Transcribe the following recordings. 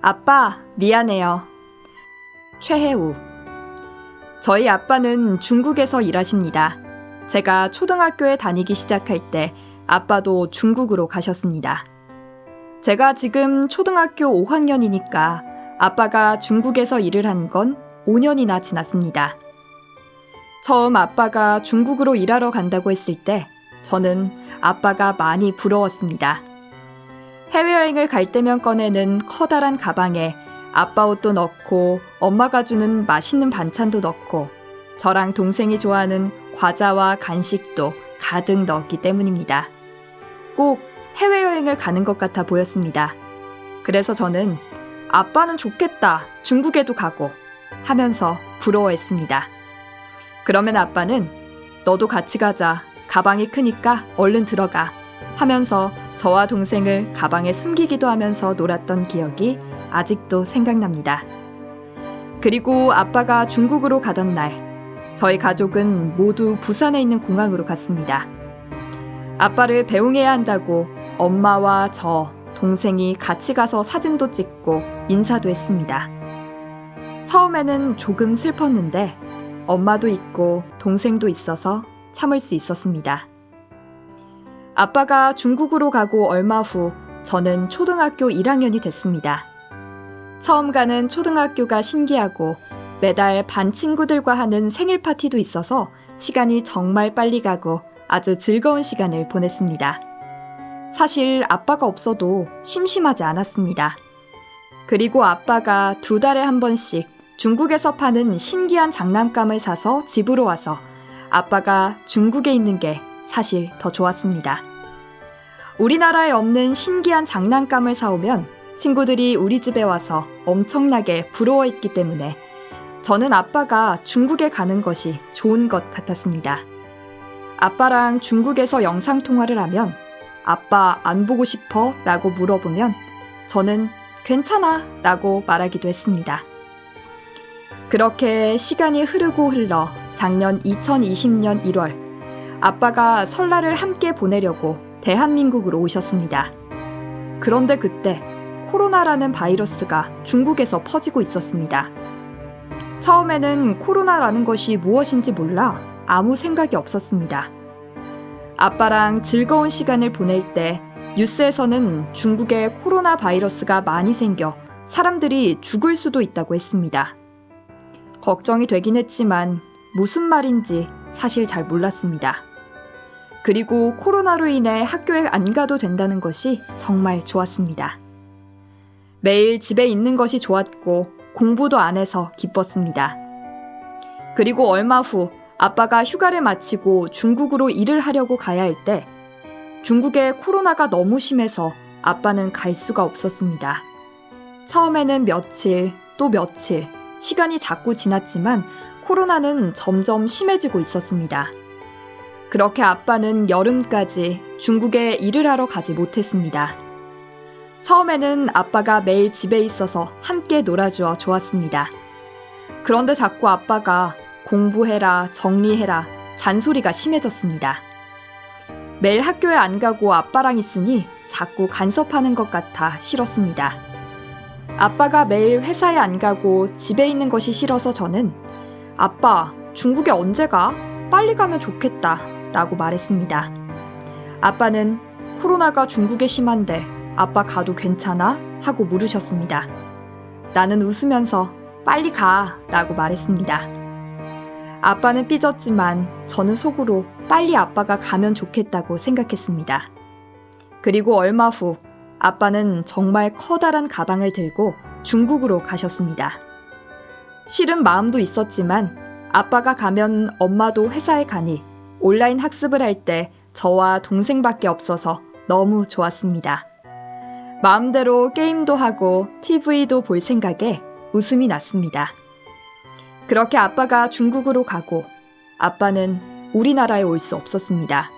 아빠, 미안해요. 최혜우. 저희 아빠는 중국에서 일하십니다. 제가 초등학교에 다니기 시작할 때 아빠도 중국으로 가셨습니다. 제가 지금 초등학교 5학년이니까 아빠가 중국에서 일을 한 건 5년이나 지났습니다. 처음 아빠가 중국으로 일하러 간다고 했을 때 저는 아빠가 많이 부러웠습니다. 해외여행을 갈 때면 꺼내는 커다란 가방에 아빠 옷도 넣고 엄마가 주는 맛있는 반찬도 넣고 저랑 동생이 좋아하는 과자와 간식도 가득 넣었기 때문입니다. 꼭 해외여행을 가는 것 같아 보였습니다. 그래서 저는 아빠는 좋겠다, 중국에도 가고 하면서 부러워했습니다. 그러면 아빠는 너도 같이 가자, 가방이 크니까 얼른 들어가 하면서 저와 동생을 가방에 숨기기도 하면서 놀았던 기억이 아직도 생각납니다. 그리고 아빠가 중국으로 가던 날, 저희 가족은 모두 부산에 있는 공항으로 갔습니다. 아빠를 배웅해야 한다고 엄마와 저, 동생이 같이 가서 사진도 찍고 인사도 했습니다. 처음에는 조금 슬펐는데 엄마도 있고 동생도 있어서 참을 수 있었습니다. 아빠가 중국으로 가고 얼마 후 저는 초등학교 1학년이 됐습니다. 처음 가는 초등학교가 신기하고 매달 반 친구들과 하는 생일 파티도 있어서 시간이 정말 빨리 가고 아주 즐거운 시간을 보냈습니다. 사실 아빠가 없어도 심심하지 않았습니다. 그리고 아빠가 2달에 한 번씩 중국에서 파는 신기한 장난감을 사서 집으로 와서 아빠가 중국에 있는 게 사실 더 좋았습니다. 우리나라에 없는 신기한 장난감을 사오면 친구들이 우리 집에 와서 엄청나게 부러워했기 때문에 저는 아빠가 중국에 가는 것이 좋은 것 같았습니다. 아빠랑 중국에서 영상통화를 하면 아빠 안 보고 싶어? 라고 물어보면 저는 괜찮아 라고 말하기도 했습니다. 그렇게 시간이 흐르고 흘러 작년 2020년 1월 아빠가 설날을 함께 보내려고 대한민국으로 오셨습니다. 그런데 그때 코로나라는 바이러스가 중국에서 퍼지고 있었습니다. 처음에는 코로나라는 것이 무엇인지 몰라 아무 생각이 없었습니다. 아빠랑 즐거운 시간을 보낼 때 뉴스에서는 중국에 코로나 바이러스가 많이 생겨 사람들이 죽을 수도 있다고 했습니다. 걱정이 되긴 했지만 무슨 말인지 사실 잘 몰랐습니다. 그리고 코로나로 인해 학교에 안 가도 된다는 것이 정말 좋았습니다. 매일 집에 있는 것이 좋았고 공부도 안 해서 기뻤습니다. 그리고 얼마 후 아빠가 휴가를 마치고 중국으로 일을 하려고 가야 할 때 중국에 코로나가 너무 심해서 아빠는 갈 수가 없었습니다. 처음에는 며칠, 또 며칠, 시간이 자꾸 지났지만 코로나는 점점 심해지고 있었습니다. 그렇게 아빠는 여름까지 중국에 일을 하러 가지 못했습니다. 처음에는 아빠가 매일 집에 있어서 함께 놀아주어 좋았습니다. 그런데 자꾸 아빠가 공부해라, 정리해라, 잔소리가 심해졌습니다. 매일 학교에 안 가고 아빠랑 있으니 자꾸 간섭하는 것 같아 싫었습니다. 아빠가 매일 회사에 안 가고 집에 있는 것이 싫어서 저는 아빠, 중국에 언제 가? 빨리 가면 좋겠다 라고 말했습니다. 아빠는 코로나가 중국에 심한데 아빠 가도 괜찮아? 하고 물으셨습니다. 나는 웃으면서 빨리 가 라고 말했습니다. 아빠는 삐졌지만 저는 속으로 빨리 아빠가 가면 좋겠다고 생각했습니다. 그리고 얼마 후 아빠는 정말 커다란 가방을 들고 중국으로 가셨습니다. 싫은 마음도 있었지만 아빠가 가면 엄마도 회사에 가니 온라인 학습을 할 때 저와 동생밖에 없어서 너무 좋았습니다. 마음대로 게임도 하고 TV도 볼 생각에 웃음이 났습니다. 그렇게 아빠가 중국으로 가고 아빠는 우리나라에 올 수 없었습니다.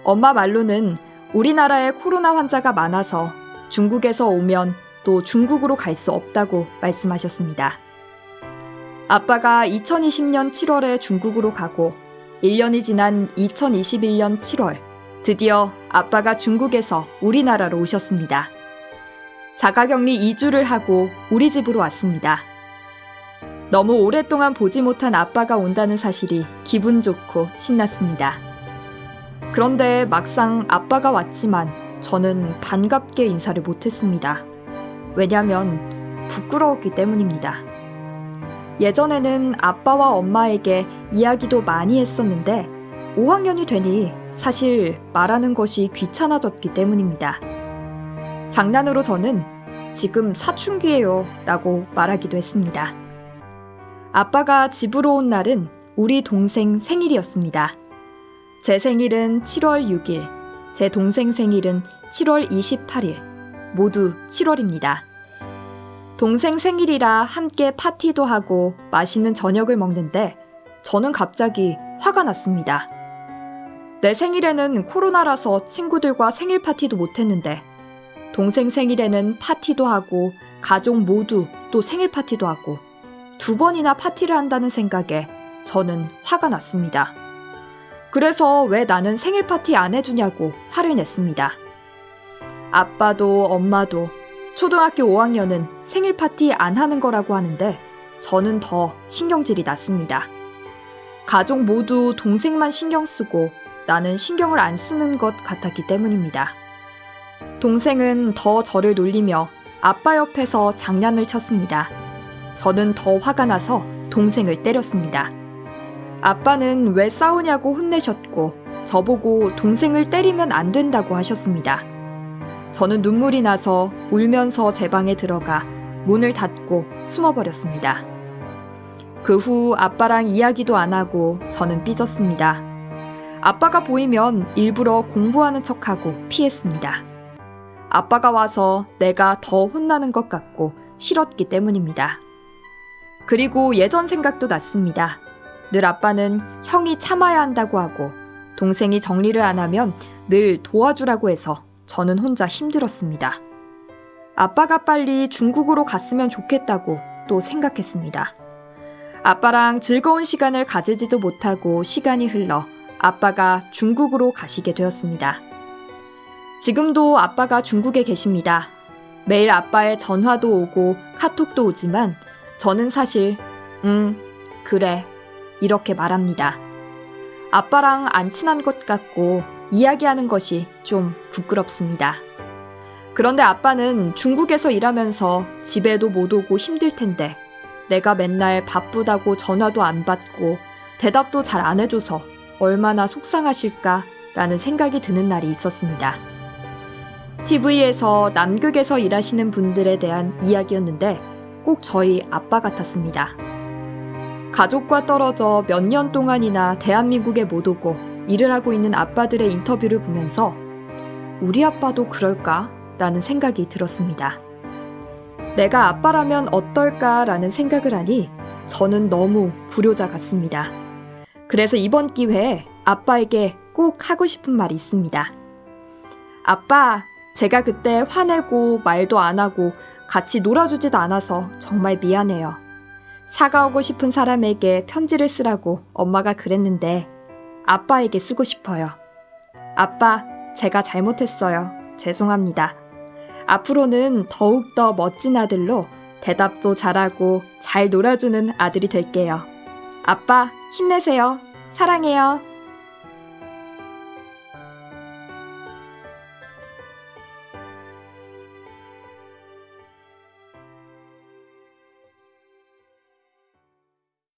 엄마 말로는 우리나라에 코로나 환자가 많아서 중국에서 오면 또 중국으로 갈 수 없다고 말씀하셨습니다. 아빠가 2020년 7월에 중국으로 가고 1년이 지난 2021년 7월 드디어 아빠가 중국에서 우리나라로 오셨습니다. 자가격리 2주를 하고 우리 집으로 왔습니다. 너무 오랫동안 보지 못한 아빠가 온다는 사실이 기분 좋고 신났습니다. 그런데 막상 아빠가 왔지만 저는 반갑게 인사를 못했습니다. 왜냐면 부끄러웠기 때문입니다. 예전에는 아빠와 엄마에게 이야기도 많이 했었는데 5학년이 되니 사실 말하는 것이 귀찮아졌기 때문입니다. 장난으로 저는 지금 사춘기예요 라고 말하기도 했습니다. 아빠가 집으로 온 날은 우리 동생 생일이었습니다. 제 생일은 7월 6일, 제 동생 생일은 7월 28일, 모두 7월입니다. 동생 생일이라 함께 파티도 하고 맛있는 저녁을 먹는데 저는 갑자기 화가 났습니다. 내 생일에는 코로나라서 친구들과 생일 파티도 못했는데 동생 생일에는 파티도 하고 가족 모두 또 생일 파티도 하고 2번이나 파티를 한다는 생각에 저는 화가 났습니다. 그래서 왜 나는 생일 파티 안 해주냐고 화를 냈습니다. 아빠도 엄마도 초등학교 5학년은 생일 파티 안 하는 거라고 하는데 저는 더 신경질이 났습니다. 가족 모두 동생만 신경 쓰고 나는 신경을 안 쓰는 것 같았기 때문입니다. 동생은 더 저를 놀리며 아빠 옆에서 장난을 쳤습니다. 저는 더 화가 나서 동생을 때렸습니다. 아빠는 왜 싸우냐고 혼내셨고 저보고 동생을 때리면 안 된다고 하셨습니다. 저는 눈물이 나서 울면서 제 방에 들어가 문을 닫고 숨어버렸습니다. 그 후 아빠랑 이야기도 안 하고 저는 삐졌습니다. 아빠가 보이면 일부러 공부하는 척하고 피했습니다. 아빠가 와서 내가 더 혼나는 것 같고 싫었기 때문입니다. 그리고 예전 생각도 났습니다. 늘 아빠는 형이 참아야 한다고 하고 동생이 정리를 안 하면 늘 도와주라고 해서 저는 혼자 힘들었습니다. 아빠가 빨리 중국으로 갔으면 좋겠다고 또 생각했습니다. 아빠랑 즐거운 시간을 가지지도 못하고 시간이 흘러 아빠가 중국으로 가시게 되었습니다. 지금도 아빠가 중국에 계십니다. 매일 아빠의 전화도 오고 카톡도 오지만 저는 사실 그래 이렇게 말합니다. 아빠랑 안 친한 것 같고 이야기하는 것이 좀 부끄럽습니다. 그런데 아빠는 중국에서 일하면서 집에도 못 오고 힘들 텐데 내가 맨날 바쁘다고 전화도 안 받고 대답도 잘 안 해줘서 얼마나 속상하실까라는 생각이 드는 날이 있었습니다. TV에서 남극에서 일하시는 분들에 대한 이야기였는데 꼭 저희 아빠 같았습니다. 가족과 떨어져 몇 년 동안이나 대한민국에 못 오고 일을 하고 있는 아빠들의 인터뷰를 보면서 우리 아빠도 그럴까? 라는 생각이 들었습니다. 내가 아빠라면 어떨까라는 생각을 하니 저는 너무 불효자 같습니다. 그래서 이번 기회에 아빠에게 꼭 하고 싶은 말이 있습니다. 아빠, 제가 그때 화내고 말도 안 하고 같이 놀아주지도 않아서 정말 미안해요. 사과하고 싶은 사람에게 편지를 쓰라고 엄마가 그랬는데 아빠에게 쓰고 싶어요. 아빠, 제가 잘못했어요. 죄송합니다. 앞으로는 더욱더 멋진 아들로 대답도 잘하고 잘 놀아주는 아들이 될게요. 아빠, 힘내세요. 사랑해요.